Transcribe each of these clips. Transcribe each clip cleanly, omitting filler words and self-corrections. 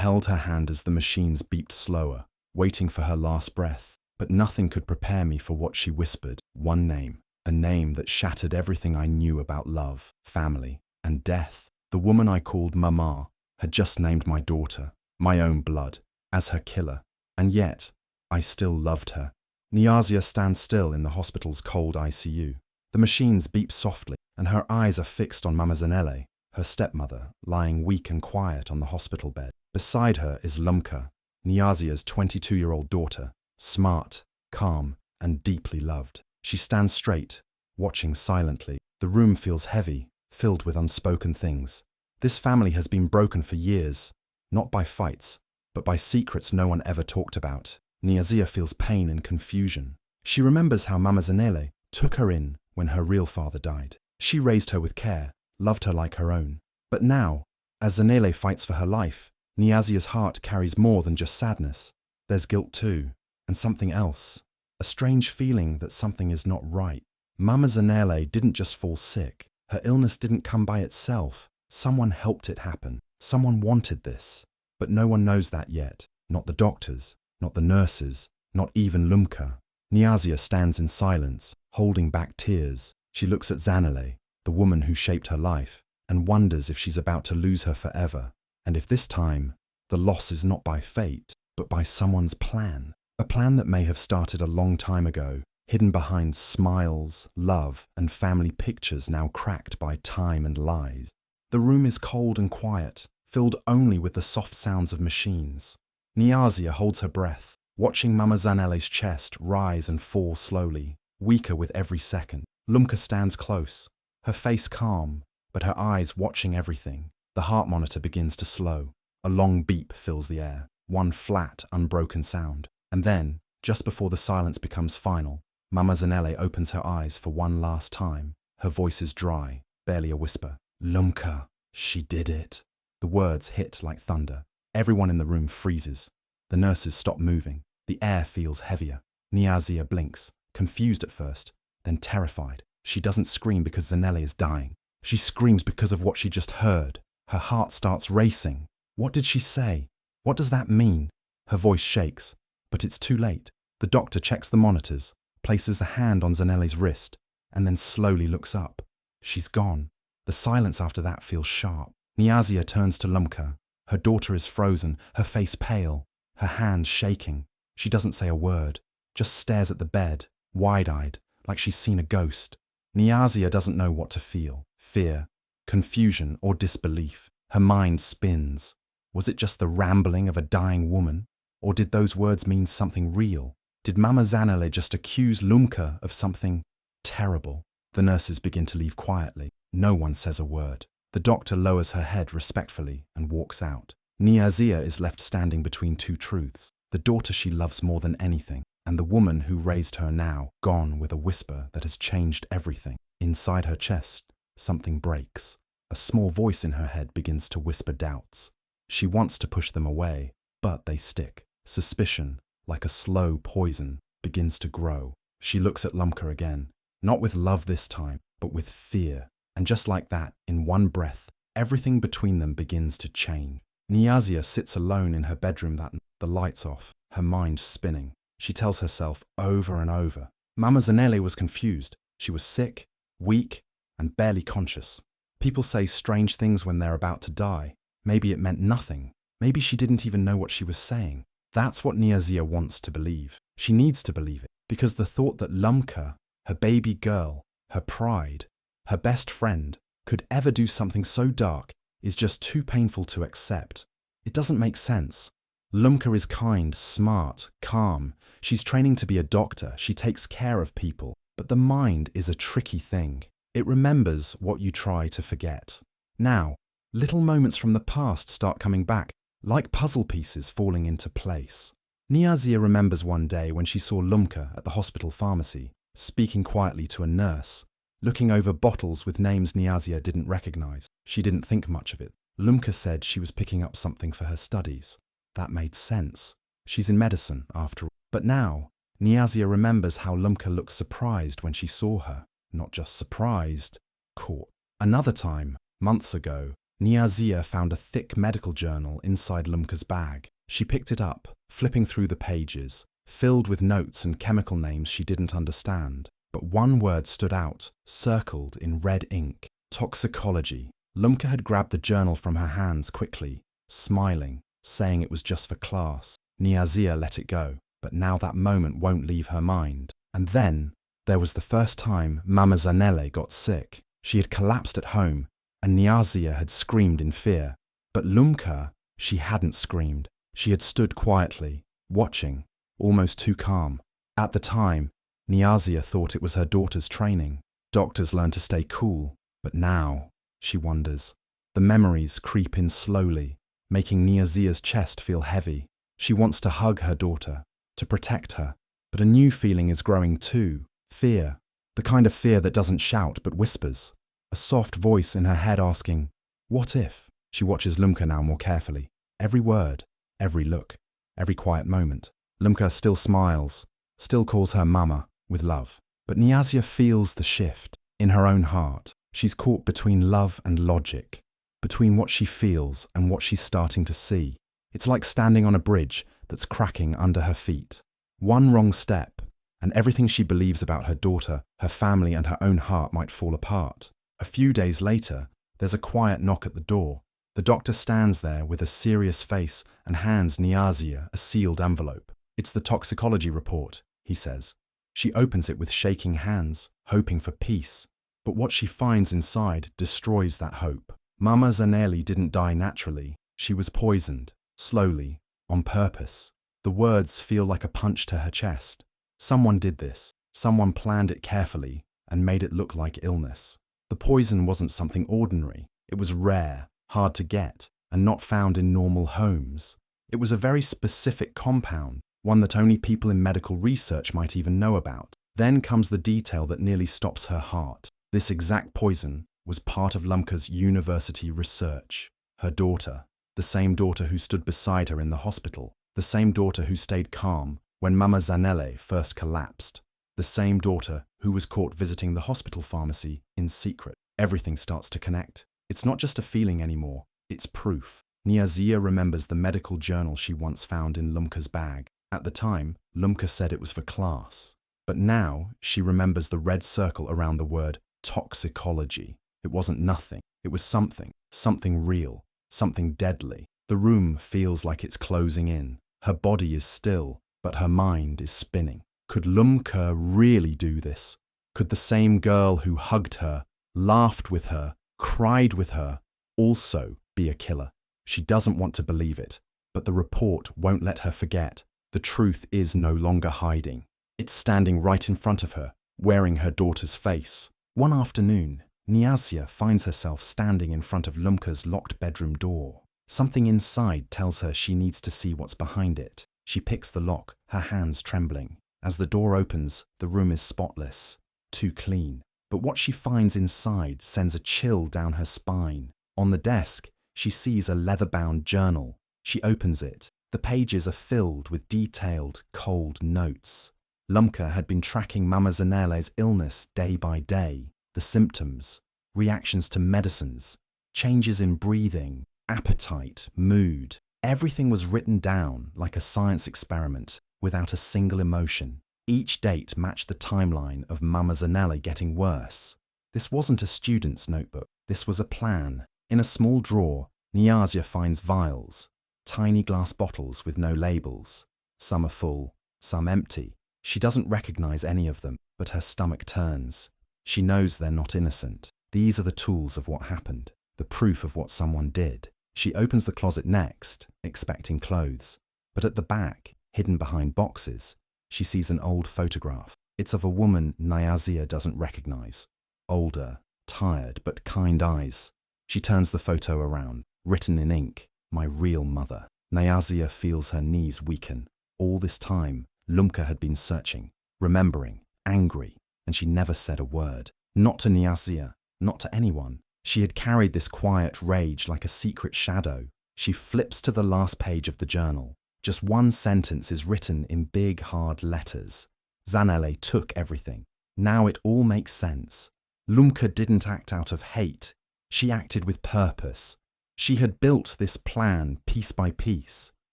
held her hand as the machines beeped slower, waiting for her last breath, but nothing could prepare me for what she whispered. One name, a name that shattered everything I knew about love, family, and death. The woman I called Mama had just named my daughter, my own blood, as her killer, and yet I still loved her. Niazia stands still in the hospital's cold ICU. The machines beep softly, and her eyes are fixed on Mama Zanele, her stepmother, lying weak and quiet on the hospital bed. Beside her is Lumka, Niazia's 22-year-old daughter, smart, calm, and deeply loved. She stands straight, watching silently. The room feels heavy, filled with unspoken things. This family has been broken for years, not by fights, but by secrets no one ever talked about. Niazia feels pain and confusion. She remembers how Mama Zanele took her in when her real father died. She raised her with care, loved her like her own. But now, as Zanele fights for her life, Niazia's heart carries more than just sadness. There's guilt too, and something else. A strange feeling that something is not right. Mama Zanele didn't just fall sick. Her illness didn't come by itself. Someone helped it happen. Someone wanted this. But no one knows that yet. Not the doctors, not the nurses, not even Lumka. Niazia stands in silence, holding back tears. She looks at Zanele, the woman who shaped her life, and wonders if she's about to lose her forever. And if this time, the loss is not by fate, but by someone's plan. A plan that may have started a long time ago, hidden behind smiles, love, and family pictures now cracked by time and lies. The room is cold and quiet, filled only with the soft sounds of machines. Niazia holds her breath, watching Mama Zanele's chest rise and fall slowly, weaker with every second. Lumka stands close, her face calm, but her eyes watching everything. The heart monitor begins to slow. A long beep fills the air, one flat, unbroken sound. And then, just before the silence becomes final, Mama Zanele opens her eyes for one last time. Her voice is dry, barely a whisper. Lumka, she did it. The words hit like thunder. Everyone in the room freezes. The nurses stop moving. The air feels heavier. Niazia blinks, confused at first, then terrified. She doesn't scream because Zanele is dying. She screams because of what she just heard. Her heart starts racing. What did she say? What does that mean? Her voice shakes, but it's too late. The doctor checks the monitors, places a hand on Zanele's wrist, and then slowly looks up. She's gone. The silence after that feels sharp. Niazia turns to Lumka. Her daughter is frozen, her face pale, her hands shaking. She doesn't say a word, just stares at the bed, wide-eyed, like she's seen a ghost. Niazia doesn't know what to feel. Fear, confusion, or disbelief. Her mind spins. Was it just the rambling of a dying woman? Or did those words mean something real? Did Mama Zanele just accuse Lumka of something terrible? The nurses begin to leave quietly. No one says a word. The doctor lowers her head respectfully and walks out. Niazia is left standing between two truths. The daughter she loves more than anything, and the woman who raised her now, gone with a whisper that has changed everything. Inside her chest, something breaks. A small voice in her head begins to whisper doubts. She wants to push them away, but they stick. Suspicion, like a slow poison, begins to grow. She looks at Lumka again, not with love this time, but with fear. And just like that, in one breath, everything between them begins to change. Niazia sits alone in her bedroom that night, the lights off, her mind spinning. She tells herself over and over. Mama Zanele was confused. She was sick, weak, and barely conscious. People say strange things when they're about to die. Maybe it meant nothing. Maybe she didn't even know what she was saying. That's what Niazia wants to believe. She needs to believe it, because the thought that Lumka, her baby girl, her pride, her best friend, could ever do something so dark is just too painful to accept. It doesn't make sense. Lumka is kind, smart, calm. She's training to be a doctor. She takes care of people. But the mind is a tricky thing. It remembers what you try to forget. Now, little moments from the past start coming back, like puzzle pieces falling into place. Niazia remembers one day when she saw Lumka at the hospital pharmacy, speaking quietly to a nurse, looking over bottles with names Niazia didn't recognize. She didn't think much of it. Lumka said she was picking up something for her studies. That made sense. She's in medicine, after all. But now, Niazia remembers how Lumka looked surprised when she saw her. Not just surprised, caught. Another time, months ago, Niazia found a thick medical journal inside Lumka's bag. She picked it up, flipping through the pages, filled with notes and chemical names she didn't understand. But one word stood out, circled in red ink: toxicology. Lumka had grabbed the journal from her hands quickly, smiling, saying it was just for class. Niazia let it go, but now that moment won't leave her mind. And then, there was the first time Mama Zanele got sick. She had collapsed at home, and Niazia had screamed in fear. But Lumka, she hadn't screamed. She had stood quietly, watching, almost too calm. At the time, Niazia thought it was her daughter's training. Doctors learn to stay cool, but now, she wonders. The memories creep in slowly, making Niazia's chest feel heavy. She wants to hug her daughter, to protect her, but a new feeling is growing too: fear. The kind of fear that doesn't shout but whispers. A soft voice in her head asking, "What if?" She watches Lumka now more carefully. Every word, every look, every quiet moment. Lumka still smiles, still calls her mama, with love. But Niazia feels the shift in her own heart. She's caught between love and logic, between what she feels and what she's starting to see. It's like standing on a bridge that's cracking under her feet. One wrong step, and everything she believes about her daughter, her family, and her own heart might fall apart. A few days later, there's a quiet knock at the door. The doctor stands there with a serious face and hands Niazia a sealed envelope. "It's the toxicology report," he says. She opens it with shaking hands, hoping for peace. But what she finds inside destroys that hope. Mama Zanele didn't die naturally. She was poisoned, slowly, on purpose. The words feel like a punch to her chest. Someone did this. Someone planned it carefully and made it look like illness. The poison wasn't something ordinary. It was rare, hard to get, and not found in normal homes. It was a very specific compound, one that only people in medical research might even know about. Then comes the detail that nearly stops her heart. This exact poison was part of Lumka's university research. Her daughter, the same daughter who stood beside her in the hospital, the same daughter who stayed calm when Mama Zanele first collapsed, the same daughter who was caught visiting the hospital pharmacy in secret. Everything starts to connect. It's not just a feeling anymore, it's proof. Niazia remembers the medical journal she once found in Lumka's bag. At the time, Lumka said it was for class. But now, she remembers the red circle around the word toxicology. It wasn't nothing. It was something. Something real. Something deadly. The room feels like it's closing in. Her body is still, but her mind is spinning. Could Lumka really do this? Could the same girl who hugged her, laughed with her, cried with her, also be a killer? She doesn't want to believe it, but the report won't let her forget. The truth is no longer hiding. It's standing right in front of her, wearing her daughter's face. One afternoon, Niazia finds herself standing in front of Lumka's locked bedroom door. Something inside tells her she needs to see what's behind it. She picks the lock, her hands trembling. As the door opens, the room is spotless, too clean. But what she finds inside sends a chill down her spine. On the desk, she sees a leather-bound journal. She opens it. The pages are filled with detailed, cold notes. Lumka had been tracking Mama Zanele's illness day by day. The symptoms, reactions to medicines, changes in breathing, appetite, mood. Everything was written down like a science experiment without a single emotion. Each date matched the timeline of Mama Zanele getting worse. This wasn't a student's notebook. This was a plan. In a small drawer, Niazia finds vials, tiny glass bottles with no labels. Some are full, some empty. She doesn't recognize any of them, but her stomach turns. She knows they're not innocent. These are the tools of what happened, the proof of what someone did. She opens the closet next, expecting clothes. But at the back, hidden behind boxes, she sees an old photograph. It's of a woman Niazia doesn't recognize. Older, tired, but kind eyes. She turns the photo around, written in ink, "My real mother." Niazia feels her knees weaken. All this time, Lumka had been searching, remembering, angry, and she never said a word. Not to Niazia, not to anyone. She had carried this quiet rage like a secret shadow. She flips to the last page of the journal. Just one sentence is written in big, hard letters. Zanele took everything. Now it all makes sense. Lumka didn't act out of hate. She acted with purpose. She had built this plan piece by piece,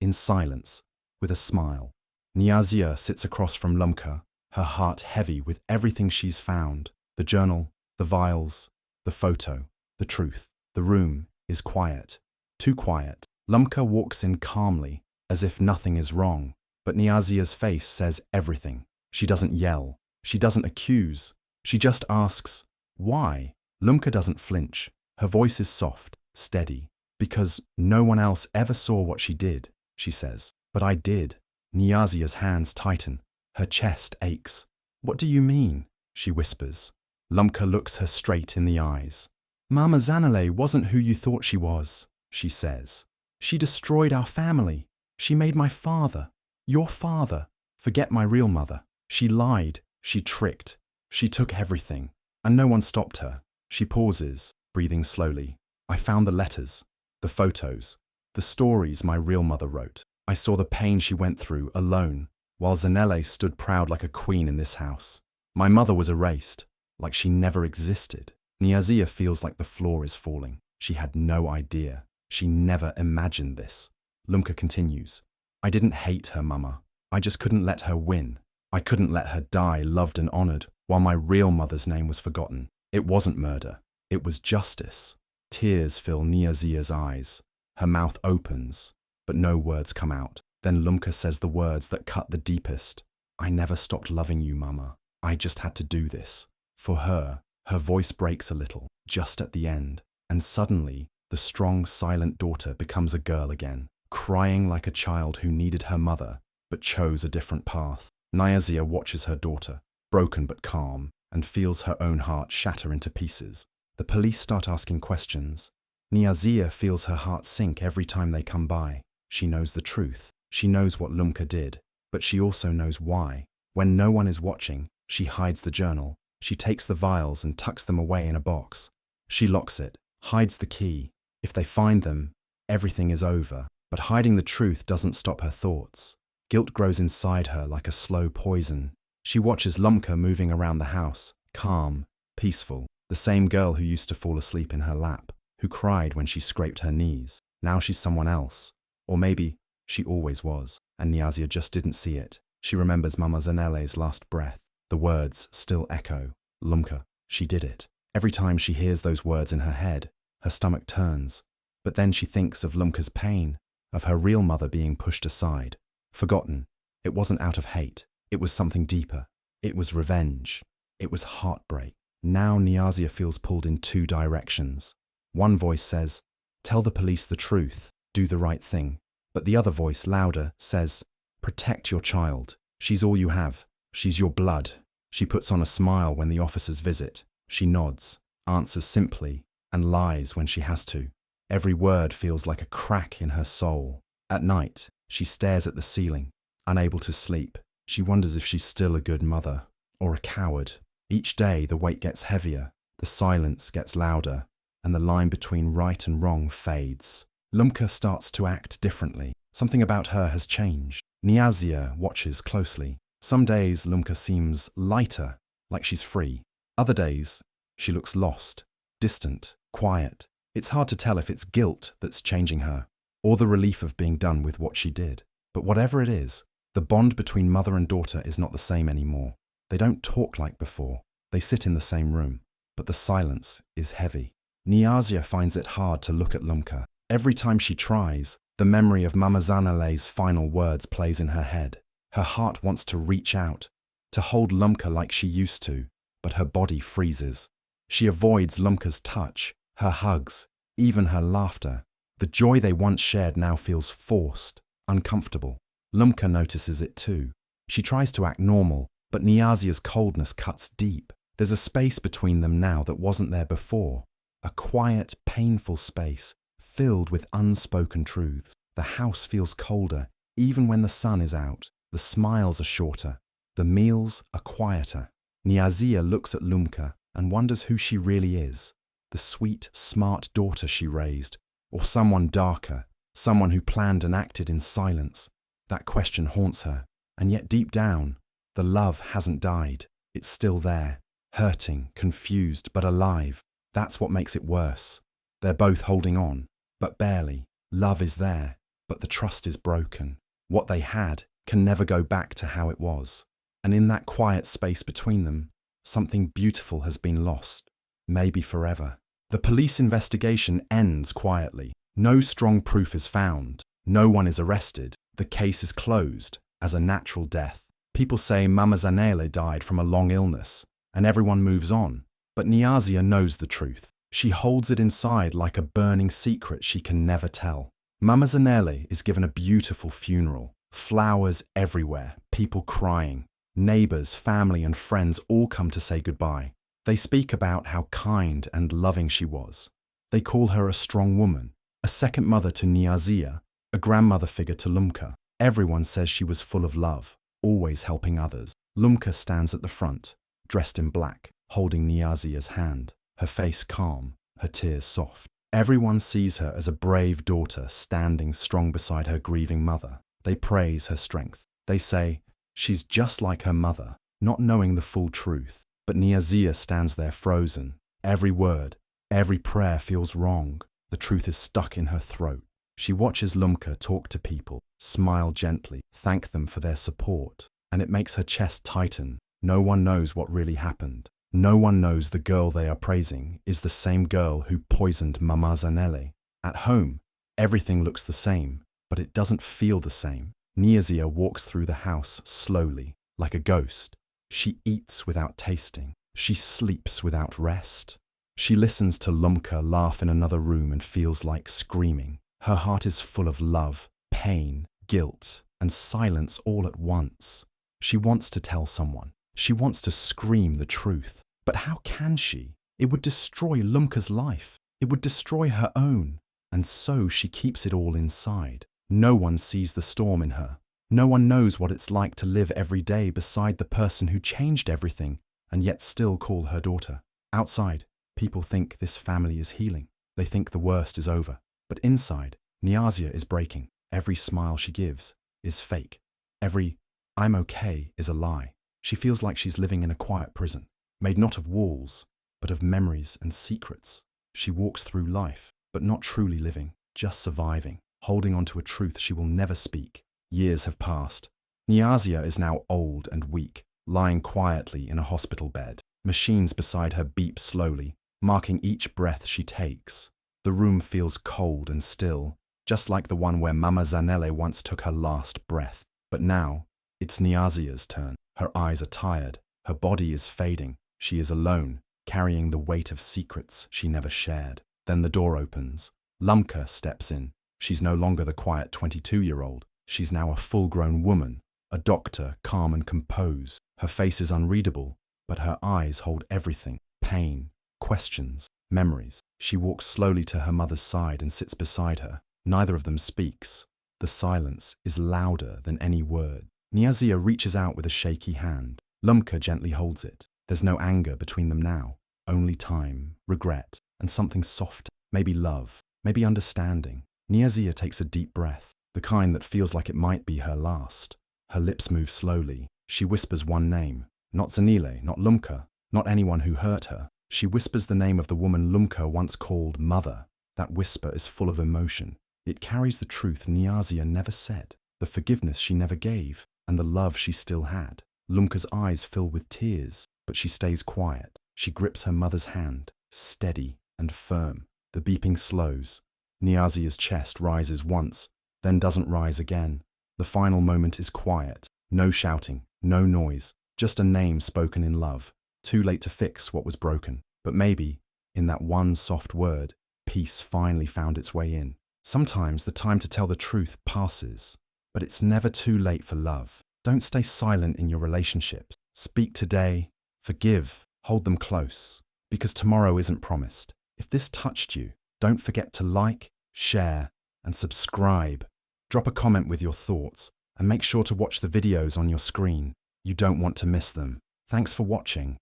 in silence, with a smile. Niazia sits across from Lumka, her heart heavy with everything she's found. The journal, the vials, the photo, the truth. The room is quiet. Too quiet. Lumka walks in calmly, as if nothing is wrong. But Niazia's face says everything. She doesn't yell. She doesn't accuse. She just asks, why? Lumka doesn't flinch. Her voice is soft, steady. Because no one else ever saw what she did, she says. But I did. Niazia's hands tighten. Her chest aches. What do you mean? She whispers. Lumka looks her straight in the eyes. Mama Zanele wasn't who you thought she was, she says. She destroyed our family. She made my father, your father, forget my real mother. She lied. She tricked. She took everything. And no one stopped her. She pauses, breathing slowly. I found the letters, the photos, the stories my real mother wrote. I saw the pain she went through alone, while Zanele stood proud like a queen in this house. My mother was erased, like she never existed. Niazia feels like the floor is falling. She had no idea. She never imagined this. Lumka continues. I didn't hate her mama. I just couldn't let her win. I couldn't let her die loved and honored, while my real mother's name was forgotten. It wasn't murder. It was justice. Tears fill Niazia's eyes. Her mouth opens, but no words come out. Then Lumka says the words that cut the deepest. I never stopped loving you, mama. I just had to do this. For her. Her voice breaks a little, just at the end, and suddenly, the strong, silent daughter becomes a girl again, crying like a child who needed her mother, but chose a different path. Niazia watches her daughter, broken but calm, and feels her own heart shatter into pieces. The police start asking questions. Niazia feels her heart sink every time they come by. She knows the truth. She knows what Lumka did, but she also knows why. When no one is watching, she hides the journal. She takes the vials and tucks them away in a box. She locks it, hides the key. If they find them, everything is over. But hiding the truth doesn't stop her thoughts. Guilt grows inside her like a slow poison. She watches Lumka moving around the house, calm, peaceful. The same girl who used to fall asleep in her lap, who cried when she scraped her knees. Now she's someone else. Or maybe she always was, and Niazia just didn't see it. She remembers Mama Zanele's last breath. The words still echo. Lumka, she did it. Every time she hears those words in her head, her stomach turns. But then she thinks of Lumka's pain, of her real mother being pushed aside, forgotten. It wasn't out of hate. It was something deeper. It was revenge. It was heartbreak. Now Niazia feels pulled in two directions. One voice says, tell the police the truth, do the right thing. But the other voice, louder, says, protect your child. She's all you have. She's your blood. She puts on a smile when the officers visit. She nods, answers simply, and lies when she has to. Every word feels like a crack in her soul. At night, she stares at the ceiling, unable to sleep. She wonders if she's still a good mother, or a coward. Each day, the weight gets heavier, the silence gets louder, and the line between right and wrong fades. Lumka starts to act differently. Something about her has changed. Niazia watches closely. Some days, Lumka seems lighter, like she's free. Other days, she looks lost, distant, quiet. It's hard to tell if it's guilt that's changing her, or the relief of being done with what she did. But whatever it is, the bond between mother and daughter is not the same anymore. They don't talk like before. They sit in the same room, but the silence is heavy. Niazia finds it hard to look at Lumka. Every time she tries, the memory of Mama Zanele's final words plays in her head. Her heart wants to reach out, to hold Lumka like she used to, but her body freezes. She avoids Lumka's touch, her hugs, even her laughter. The joy they once shared now feels forced, uncomfortable. Lumka notices it too. She tries to act normal, but Niazia's coldness cuts deep. There's a space between them now that wasn't there before. A quiet, painful space, filled with unspoken truths. The house feels colder, even when the sun is out. The smiles are shorter. The meals are quieter. Niazia looks at Lumka and wonders who she really is. The sweet, smart daughter she raised, or someone darker, someone who planned and acted in silence. That question haunts her, and yet deep down, the love hasn't died. It's still there, hurting, confused, but alive. That's what makes it worse. They're both holding on, but barely. Love is there, but the trust is broken. What they had can never go back to how it was. And in that quiet space between them, something beautiful has been lost, maybe forever. The police investigation ends quietly. No strong proof is found. No one is arrested. The case is closed as a natural death. People say Mama Zanele died from a long illness, and everyone moves on. But Nyazia knows the truth. She holds it inside like a burning secret she can never tell. Mama Zanele is given a beautiful funeral. Flowers everywhere, people crying. Neighbors, family and friends all come to say goodbye. They speak about how kind and loving she was. They call her a strong woman, a second mother to Nyazia, a grandmother figure to Lumka. Everyone says she was full of love, always helping others. Lumka stands at the front, dressed in black, holding Nyazia's hand, her face calm, her tears soft. Everyone sees her as a brave daughter standing strong beside her grieving mother. They praise her strength. They say, she's just like her mother, not knowing the full truth. But Nyazia stands there frozen. Every word, every prayer feels wrong. The truth is stuck in her throat. She watches Lumka talk to people, smile gently, thank them for their support, and it makes her chest tighten. No one knows what really happened. No one knows the girl they are praising is the same girl who poisoned Mama Zanele. At home, everything looks the same, but it doesn't feel the same. Nyazia walks through the house slowly, like a ghost. She eats without tasting. She sleeps without rest. She listens to Lumka laugh in another room and feels like screaming. Her heart is full of love, pain, guilt, and silence all at once. She wants to tell someone. She wants to scream the truth. But how can she? It would destroy Lumka's life. It would destroy her own. And so she keeps it all inside. No one sees the storm in her. No one knows what it's like to live every day beside the person who changed everything and yet still call her daughter. Outside, people think this family is healing. They think the worst is over. But inside, Nyazia is breaking. Every smile she gives is fake. Every "I'm okay" is a lie. She feels like she's living in a quiet prison, made not of walls, but of memories and secrets. She walks through life, but not truly living, just surviving, holding on to a truth she will never speak. Years have passed. Nyazia is now old and weak, lying quietly in a hospital bed. Machines beside her beep slowly, marking each breath she takes. The room feels cold and still, just like the one where Mama Zanele once took her last breath. But now, it's Nyazia's turn. Her eyes are tired. Her body is fading. She is alone, carrying the weight of secrets she never shared. Then the door opens. Lumka steps in. She's no longer the quiet 22-year-old. She's now a full-grown woman, a doctor, calm and composed. Her face is unreadable, but her eyes hold everything: pain, questions, memories. She walks slowly to her mother's side and sits beside her. Neither of them speaks. The silence is louder than any word. Nyazia reaches out with a shaky hand. Lumka gently holds it. There's no anger between them now, only time, regret, and something softer. Maybe love, maybe understanding. Nyazia takes a deep breath. The kind that feels like it might be her last. Her lips move slowly. She whispers one name. Not Zanele, not Lumka, not anyone who hurt her. She whispers the name of the woman Lumka once called Mother. That whisper is full of emotion. It carries the truth Nyazia never said, the forgiveness she never gave, and the love she still had. Lumka's eyes fill with tears, but she stays quiet. She grips her mother's hand, steady and firm. The beeping slows. Nyazia's chest rises once, then doesn't rise again. The final moment is quiet. No shouting, no noise, just a name spoken in love. Too late to fix what was broken. But maybe, in that one soft word, peace finally found its way in. Sometimes the time to tell the truth passes, but it's never too late for love. Don't stay silent in your relationships. Speak today, forgive, hold them close, because tomorrow isn't promised. If this touched you, don't forget to like, share, and subscribe. Drop a comment with your thoughts, and make sure to watch the videos on your screen. You don't want to miss them. Thanks for watching.